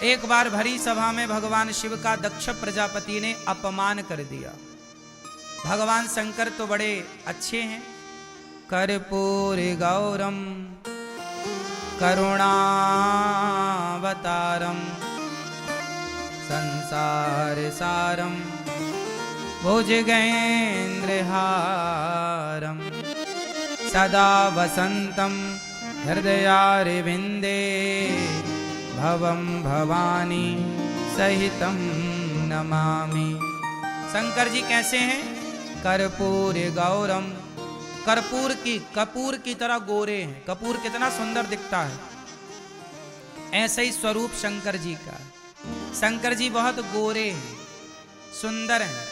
एक बार भरी सभा में भगवान शिव का दक्ष प्रजापति ने अपमान कर दिया। भगवान शंकर तो बड़े अच्छे हैं। कर्पूर गौरम करुणावतारम संसार सारम भुजगेन्द्रहारम सदा वसंतम हृदयारविंदे भवम भवानी सहितम नमामि। शंकर जी कैसे हैं? कर्पूर गौरम, कपूर की तरह गोरे हैं। कपूर कितना सुंदर दिखता है, ऐसे ही स्वरूप शंकर जी का। शंकर जी बहुत गोरे हैं, सुंदर हैं।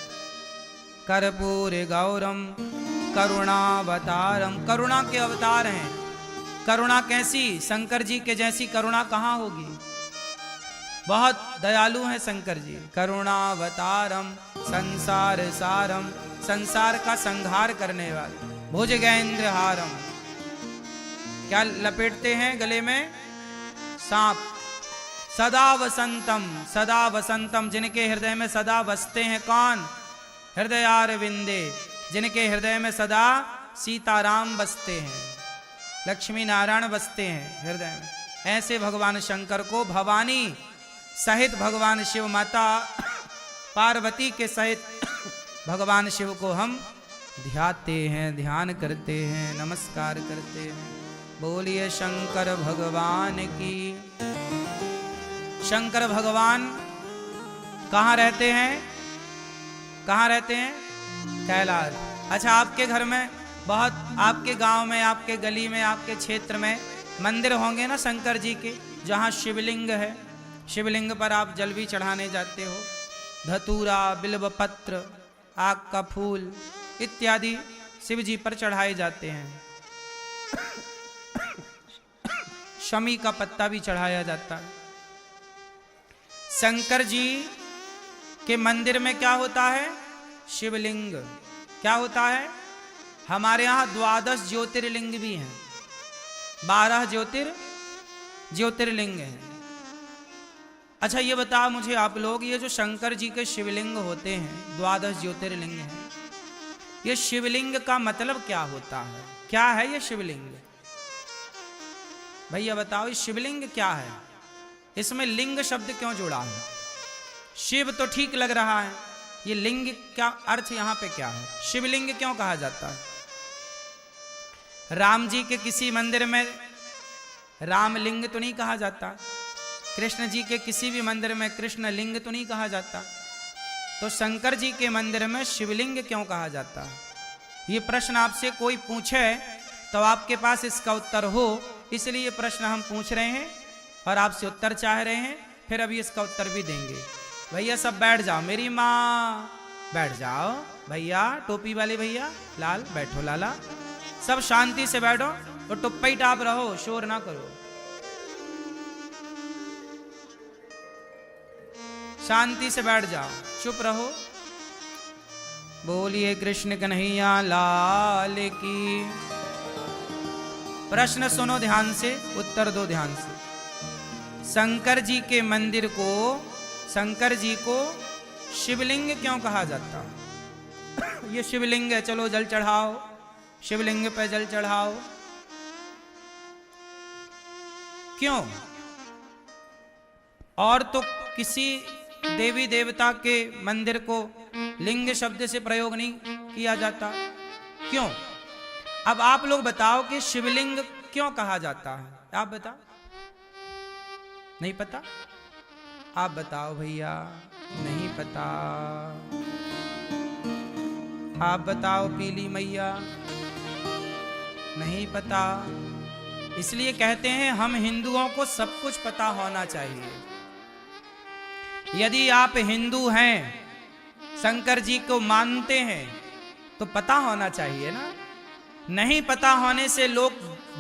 कर्पूर गौरम करुणावतारम, करुणा के अवतार हैं। करुणा कैसी? शंकर जी के जैसी करुणा कहाँ होगी। बहुत दयालु हैं शंकर जी। करुणावतारम संसार सारम, संसार का संहार करने वाले। भुजगेन्द्रहारम, क्या लपेटते हैं गले में? सांप। सदा वसंतम, सदा वसंतम, जिनके हृदय में सदा बसते हैं कौन? हृदयारविंदे, जिनके हृदय में सदा सीताराम बसते हैं, लक्ष्मी नारायण बसते हैं हृदय में। ऐसे भगवान शंकर को भवानी सहित भगवान शिव माता पार्वती के सहित भगवान शिव को हम ध्याते हैं, ध्यान करते हैं, नमस्कार करते हैं। बोलिए शंकर भगवान की। शंकर भगवान कहाँ रहते हैं? कहाँ रहते हैं? कैलाश। अच्छा, आपके घर में बहुत, आपके गांव में, आपके गली में, आपके क्षेत्र में मंदिर होंगे ना शंकर जी के, जहाँ शिवलिंग है। शिवलिंग पर आप जल भी चढ़ाने जाते हो। धतूरा, बिल्व पत्र, आग का फूल इत्यादि शिव जी पर चढ़ाए जाते हैं। शमी का पत्ता भी चढ़ाया जाता है। शंकर जी के मंदिर में क्या होता है? शिवलिंग। क्या होता है? हमारे यहाँ 12 ज्योतिर्लिंग भी हैं, 12 ज्योतिर्लिंग हैं। अच्छा, ये बताओ मुझे आप लोग, ये जो शंकर जी के शिवलिंग होते हैं, 12 ज्योतिर्लिंग हैं, ये शिवलिंग का मतलब क्या होता है? क्या है ये शिवलिंग? भैया बताओ, ये शिवलिंग क्या है? इसमें लिंग शब्द क्यों जुड़ा है? शिव तो ठीक लग रहा है, ये लिंग क्या अर्थ यहाँ पे क्या है? शिवलिंग क्यों कहा जाता है? राम जी के किसी मंदिर में रामलिंग तो नहीं कहा जाता, कृष्ण जी के किसी भी मंदिर में कृष्ण लिंग तो नहीं कहा जाता, तो शंकर जी के मंदिर में शिवलिंग क्यों कहा जाता है? ये प्रश्न आपसे कोई पूछे तो आपके पास इसका उत्तर हो, इसलिए ये प्रश्न हम पूछ रहे हैं और आपसे उत्तर चाह रहे हैं। फिर अभी इसका उत्तर भी देंगे। भैया सब बैठ जाओ, मेरी माँ बैठ जाओ। भैया टोपी वाले भैया, लाल बैठो, लाला सब शांति से बैठो और टुप्पा ही टाप रहो, शोर ना करो, शांति से बैठ जाओ, चुप रहो। बोलिए कृष्ण कन्हैया लाल की। प्रश्न सुनो ध्यान से, उत्तर दो ध्यान से। शंकर जी के मंदिर को, शंकर जी को शिवलिंग क्यों कहा जाता? ये शिवलिंग है, चलो जल चढ़ाओ, शिवलिंग पे जल चढ़ाओ। क्यों? और तो किसी देवी देवता के मंदिर को लिंग शब्द से प्रयोग नहीं किया जाता, क्यों? अब आप लोग बताओ कि शिवलिंग क्यों कहा जाता है? आप बताओ। नहीं पता? आप बताओ भैया। नहीं पता? आप बताओ पीली मैया। नहीं पता? इसलिए कहते हैं हम हिंदुओं को सब कुछ पता होना चाहिए। यदि आप हिंदू हैं, शंकर जी को मानते हैं, तो पता होना चाहिए ना। नहीं पता होने से लोग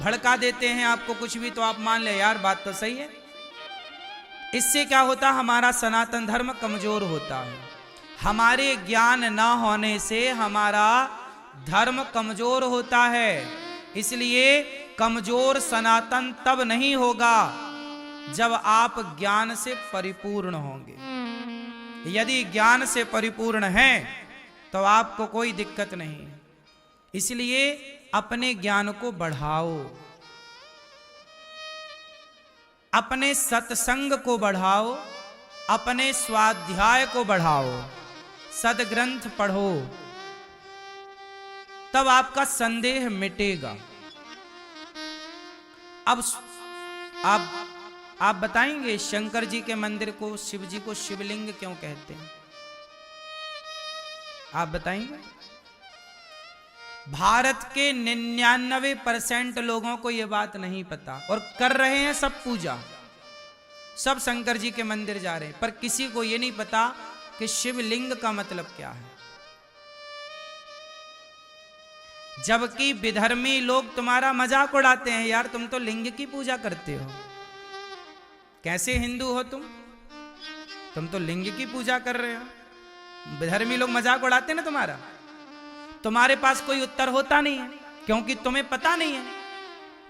भड़का देते हैं आपको कुछ भी, तो आप मान ले यार बात तो सही है। इससे क्या होता? हमारा सनातन धर्म कमजोर होता है। हमारे ज्ञान न होने से हमारा धर्म कमजोर होता है। इसलिए कमजोर सनातन तब नहीं होगा जब आप ज्ञान से परिपूर्ण होंगे। यदि ज्ञान से परिपूर्ण हैं तो आपको कोई दिक्कत नहीं। इसलिए अपने ज्ञान को बढ़ाओ, अपने सत्संग को बढ़ाओ, अपने स्वाध्याय को बढ़ाओ, सदग्रंथ पढ़ो, तब आपका संदेह मिटेगा। अब आप बताएंगे शंकर जी के मंदिर को, शिव जी को शिवलिंग क्यों कहते हैं? आप बताएंगे? भारत के 99% लोगों को यह बात नहीं पता और कर रहे हैं सब पूजा, सब शंकर जी के मंदिर जा रहे हैं, पर किसी को यह नहीं पता कि शिवलिंग का मतलब क्या है। जबकि विधर्मी लोग तुम्हारा मजाक उड़ाते हैं, यार तुम तो लिंग की पूजा करते हो, कैसे हिंदू हो तुम तो लिंग की पूजा कर रहे हो। विधर्मी लोग मजाक उड़ाते हैं ना तुम्हारा, तुम्हारे पास कोई उत्तर होता नहीं है, क्योंकि तुम्हें पता नहीं है,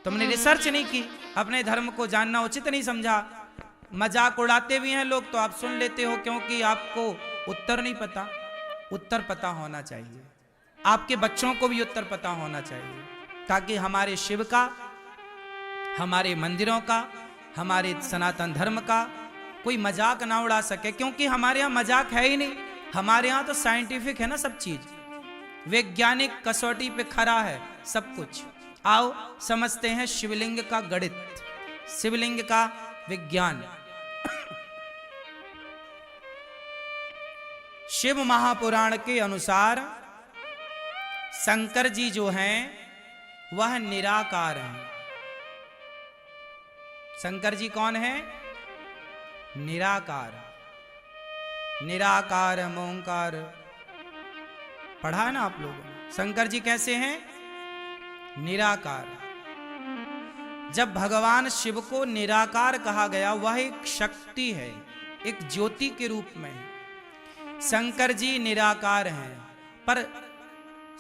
तुमने रिसर्च नहीं की, अपने धर्म को जानना उचित नहीं समझा। मजाक उड़ाते भी हैं लोग तो आप सुन लेते हो, क्योंकि आपको उत्तर नहीं पता। उत्तर पता होना चाहिए, आपके बच्चों को भी उत्तर पता होना चाहिए, ताकि हमारे शिव का, हमारे मंदिरों का, हमारे सनातन धर्म का कोई मजाक ना उड़ा सके। क्योंकि हमारे यहाँ मजाक है ही नहीं, हमारे यहाँ तो साइंटिफिक है ना सब चीज, वैज्ञानिक कसौटी पे खरा है सब कुछ। आओ समझते हैं शिवलिंग का गणित, शिवलिंग का विज्ञान। शिव महापुराण के अनुसार शंकर जी जो हैं वह निराकार हैं। शंकर जी कौन है? निराकार। निराकार ओंकार पढ़ा है ना आप लोगों ने। शंकर जी कैसे हैं? निराकार। जब भगवान शिव को निराकार कहा गया, वह एक शक्ति है, एक ज्योति के रूप में। शंकर जी निराकार हैं, पर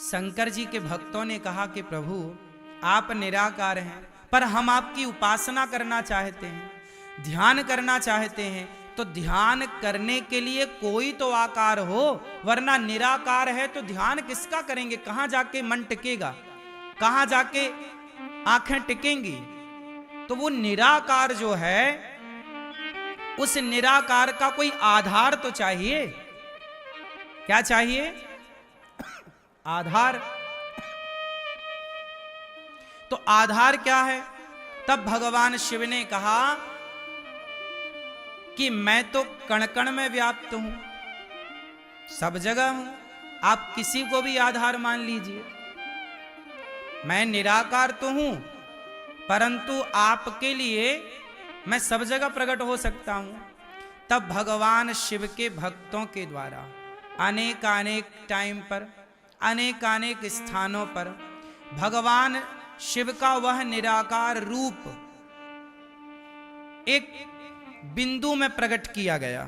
शंकर जी के भक्तों ने कहा कि प्रभु आप निराकार हैं, पर हम आपकी उपासना करना चाहते हैं, ध्यान करना चाहते हैं, तो ध्यान करने के लिए कोई तो आकार हो, वरना निराकार है तो ध्यान किसका करेंगे? कहां जाके मन टिकेगा, कहां जाके आंखें टिकेंगी? तो वो निराकार जो है, उस निराकार का कोई आधार तो चाहिए। क्या चाहिए? आधार। तो आधार क्या है? तब भगवान शिव ने कहा कि मैं तो कण कण में व्याप्त हूं, सब जगह हूं, आप किसी को भी आधार मान लीजिए। मैं निराकार तो हूं, परंतु आपके लिए मैं सब जगह प्रकट हो सकता हूं। तब भगवान शिव के भक्तों के द्वारा अनेक टाइम पर, अनेक स्थानों पर भगवान शिव का वह निराकार रूप एक बिंदु में प्रकट किया गया।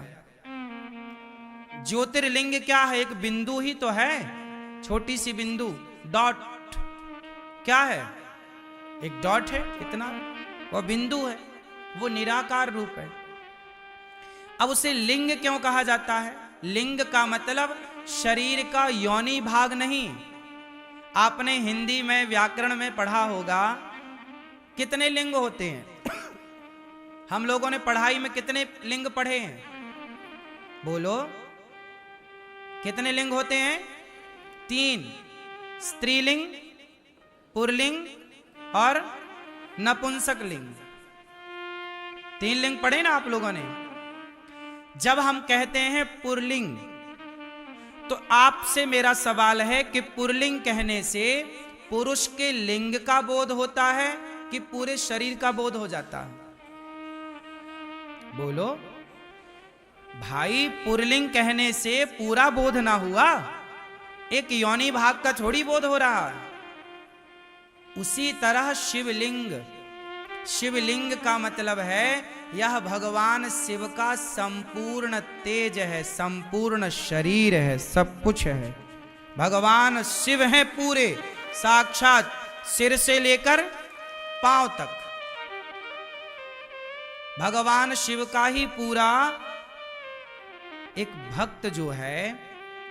ज्योतिर्लिंग क्या है? एक बिंदु ही तो है, छोटी सी बिंदु, डॉट। क्या है? एक डॉट है, इतना, वो बिंदु है, वो निराकार रूप है। अब उसे लिंग क्यों कहा जाता है? लिंग का मतलब शरीर का योनि भाग नहीं। आपने हिंदी में व्याकरण में पढ़ा होगा कितने लिंग होते हैं। हम लोगों ने पढ़ाई में कितने लिंग पढ़े हैं? बोलो, कितने लिंग होते हैं? 3, स्त्रीलिंग, पुरलिंग और नपुंसक लिंग। 3 लिंग पढ़े ना आप लोगों ने। जब हम कहते हैं पुरलिंग, तो आपसे मेरा सवाल है कि पुरलिंग कहने से पुरुष के लिंग का बोध होता है कि पूरे शरीर का बोध हो जाता है? बोलो भाई, पुरलिंग कहने से पूरा बोध ना हुआ, एक योनि भाग का थोड़ी बोध हो रहा है। उसी तरह शिवलिंग, शिवलिंग का मतलब है यह भगवान शिव का संपूर्ण तेज है, संपूर्ण शरीर है, सब कुछ है। भगवान शिव हैं पूरे, साक्षात सिर से लेकर पांव तक। भगवान शिव का ही पूरा एक भक्त जो है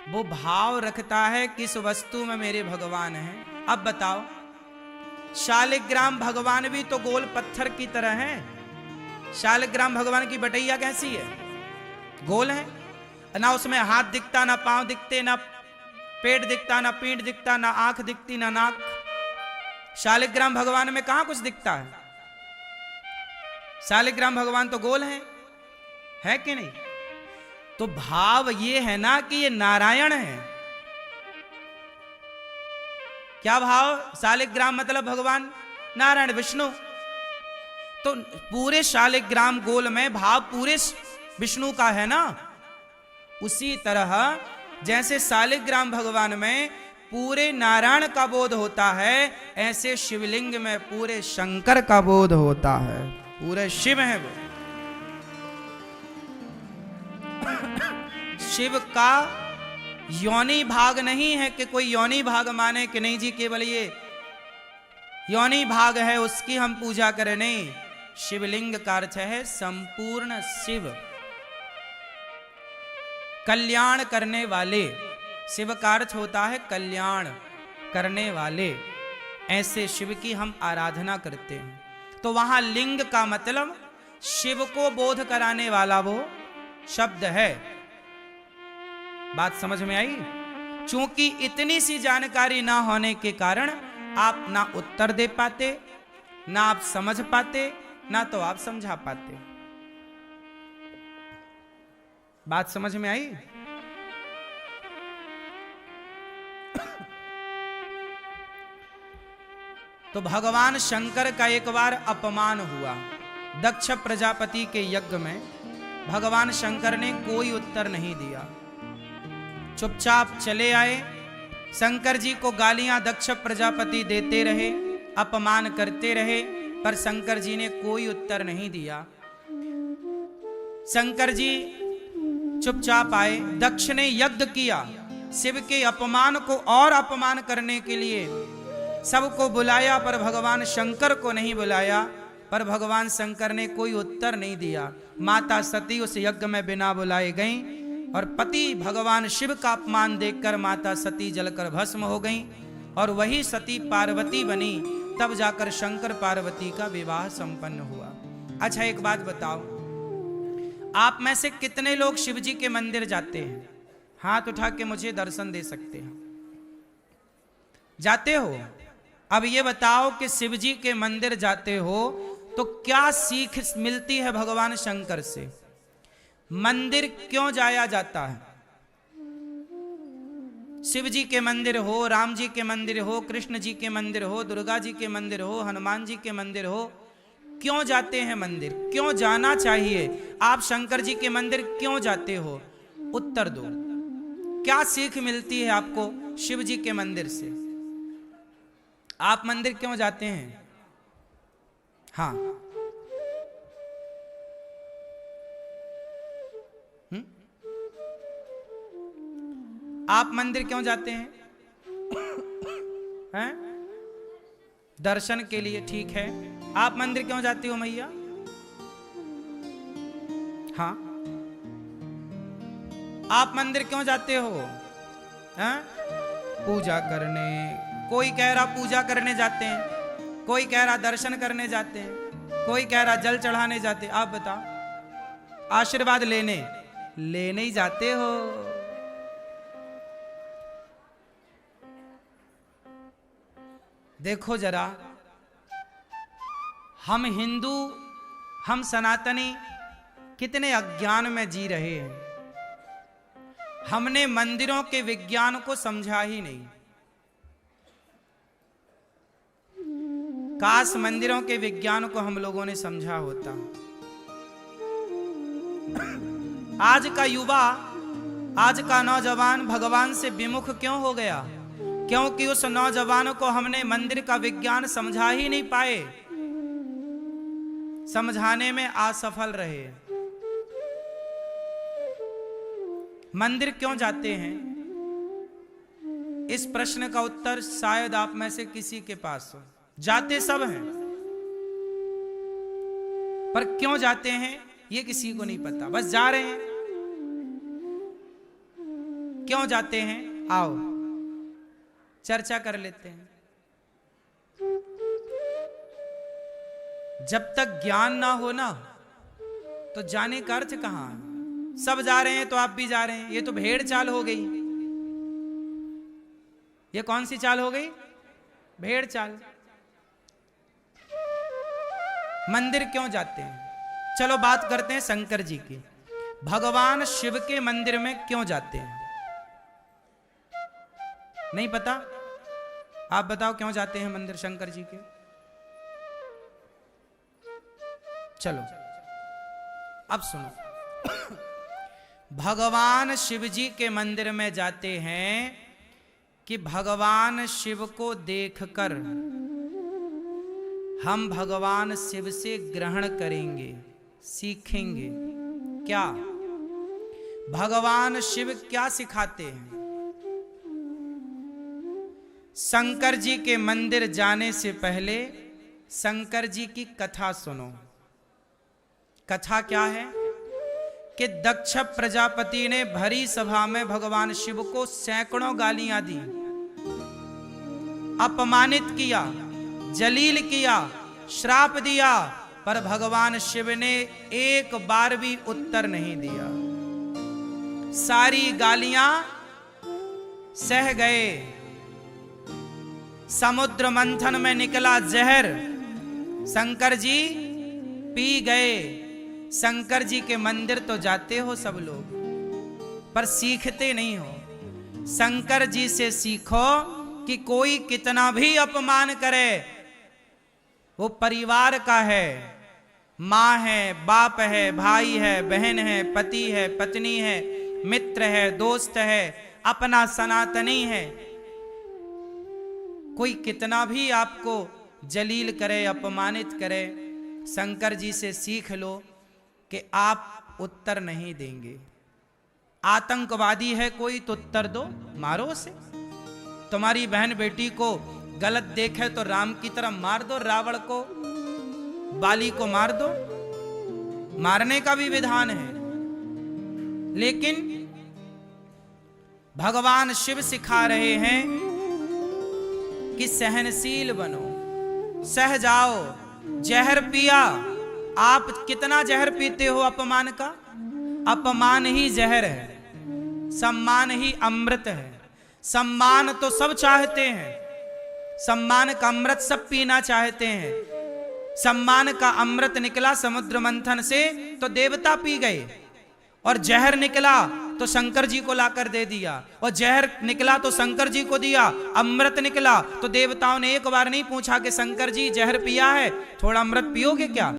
वो भाव रखता है किस वस्तु में मेरे भगवान हैं। अब बताओ, शालिग्राम भगवान भी तो गोल पत्थर की तरह हैं। शालिग्राम भगवान की बटैया कैसी है? गोल है ना, उसमें हाथ दिखता, ना पांव दिखते, ना पेट दिखता, ना पीठ दिखता, ना आंख दिखती, ना नाक। शालिग्राम भगवान में कहां कुछ दिखता है? शालिग्राम भगवान तो गोल है कि नहीं? तो भाव ये है ना कि ये नारायण है। क्या भाव? शालिग्राम मतलब भगवान नारायण विष्णु। तो पूरे शालिग्राम गोल में भाव पूरे विष्णु का है ना। उसी तरह जैसे शालिग्राम भगवान में पूरे नारायण का बोध होता है, ऐसे शिवलिंग में पूरे शंकर का बोध होता है। पूरे शिव है वो। शिव का योनि भाग नहीं है कि कोई योनि भाग माने कि नहीं जी केवल ये योनि भाग है उसकी हम पूजा करें। नहीं, शिवलिंग का अर्थ है संपूर्ण शिव, कल्याण करने वाले। शिव का अर्थ होता है कल्याण करने वाले। ऐसे शिव की हम आराधना करते हैं। तो वहां लिंग का मतलब शिव को बोध कराने वाला वो शब्द है। बात समझ में आई? चूंकि इतनी सी जानकारी ना होने के कारण आप ना उत्तर दे पाते, ना आप समझ पाते, ना तो आप समझा पाते। बात समझ में आई? तो भगवान शंकर का एक बार अपमान हुआ। दक्ष प्रजापति के यज्ञ में भगवान शंकर ने कोई उत्तर नहीं दिया, चुपचाप चले आए। शंकर जी को गालियां दक्ष प्रजापति देते रहे, अपमान करते रहे, पर शंकर जी ने कोई उत्तर नहीं दिया। शंकर जी चुपचाप आए। दक्ष ने यज्ञ किया, शिव के अपमान को और अपमान करने के लिए सबको बुलाया, पर भगवान शंकर को नहीं बुलाया। पर भगवान शंकर ने कोई उत्तर नहीं दिया। माता सती उस यज्ञ में बिना बुलाए गईं और पति भगवान शिव का अपमान देखकर माता सती जलकर भस्म हो गईं और वही सती पार्वती बनी। तब जाकर शंकर पार्वती का विवाह संपन्न हुआ। अच्छा एक बात बताओ, आप में से कितने लोग शिव जी के मंदिर जाते हैं? हाथ उठा के मुझे दर्शन दे सकते हैं। जाते हो? अब ये बताओ कि शिव जी के मंदिर जाते हो तो क्या सीख मिलती है भगवान शंकर से? मंदिर क्यों जाया जाता है? शिव जी के मंदिर हो, राम जी के मंदिर हो, कृष्ण जी के मंदिर हो, दुर्गा जी के मंदिर हो, हनुमान जी के मंदिर हो, क्यों जाते हैं मंदिर? क्यों जाना चाहिए? आप शंकर जी के मंदिर क्यों जाते हो? उत्तर दो। क्या सीख मिलती है आपको शिव जी के मंदिर से? आप मंदिर क्यों जाते हैं? हाँ, आप मंदिर क्यों जाते हैं? हैं? दर्शन के लिए, ठीक है। आप मंदिर क्यों जाती हो मैया? हाँ, आप मंदिर क्यों जाते हो? हैं? पूजा करने। कोई कह रहा पूजा करने जाते हैं, कोई कह रहा दर्शन करने जाते हैं, कोई कह रहा जल चढ़ाने जाते हैं। आप बताओ, आशीर्वाद लेने ही जाते हो। देखो जरा, हम हिंदू, हम सनातनी कितने अज्ञान में जी रहे हैं। हमने मंदिरों के विज्ञान को समझा ही नहीं। काश मंदिरों के विज्ञान को हम लोगों ने समझा होता। आज का युवा, आज का नौजवान भगवान से विमुख क्यों हो गया? क्योंकि उस नौजवान को हमने मंदिर का विज्ञान समझा ही नहीं पाए, समझाने में असफल रहे। मंदिर क्यों जाते हैं? इस प्रश्न का उत्तर शायद आप में से किसी के पास हो। जाते सब हैं, पर क्यों जाते हैं ये किसी को नहीं पता, बस जा रहे हैं। क्यों जाते हैं, आओ चर्चा कर लेते हैं। जब तक ज्ञान ना हो ना तो जाने का अर्थ कहां है। सब जा रहे हैं तो आप भी जा रहे हैं, ये तो भेड़ चाल हो गई। ये कौन सी चाल हो गई, भेड़ चाल। मंदिर क्यों जाते हैं, चलो बात करते हैं शंकर जी की। भगवान शिव के मंदिर में क्यों जाते हैं, नहीं पता? आप बताओ क्यों जाते हैं मंदिर शंकर जी के। चलो अब सुनो। भगवान शिव जी के मंदिर में जाते हैं कि भगवान शिव को देखकर हम भगवान शिव से ग्रहण करेंगे, सीखेंगे। क्या भगवान शिव क्या सिखाते हैं? शंकर जी के मंदिर जाने से पहले शंकर जी की कथा सुनो। कथा क्या है कि दक्ष प्रजापति ने भरी सभा में भगवान शिव को सैकड़ों गालियां दी, अपमानित किया, जलील किया, श्राप दिया, पर भगवान शिव ने एक बार भी उत्तर नहीं दिया। सारी गालियां सह गए। समुद्र मंथन में निकला जहर शंकर जी पी गए। शंकर जी के मंदिर तो जाते हो सब लोग, पर सीखते नहीं हो। शंकर जी से सीखो कि कोई कितना भी अपमान करे, वो परिवार का है, माँ है, बाप है, भाई है, बहन है, पति है, पत्नी है, मित्र है, दोस्त है, अपना सनातनी है। कोई कितना भी आपको जलील करे, अपमानित करे, शंकर जी से सीख लो कि आप उत्तर नहीं देंगे। आतंकवादी है कोई तो उत्तर दो, मारो उसे। तुम्हारी बहन बेटी को गलत देखे तो राम की तरह मार दो, रावण को, बाली को मार दो, मारने का भी विधान है। लेकिन भगवान शिव सिखा रहे हैं कि सहनशील बनो, सह जाओ। जहर पिया, आप कितना जहर पीते हो अपमान का? अपमान ही जहर है, सम्मान ही अमृत है। सम्मान तो सब चाहते हैं, सम्मान का अमृत सब पीना चाहते हैं। सम्मान का अमृत निकला समुद्र मंथन से तो देवता पी गए, और जहर निकला तो शंकर जी को लाकर दे दिया, और जहर निकला तो शंकर जी को दिया। अमृत निकला तो देवताओं ने एक बार नहीं पूछा कि शंकर जी जहर पिया है, थोड़ा अमृत पियोगे क्या?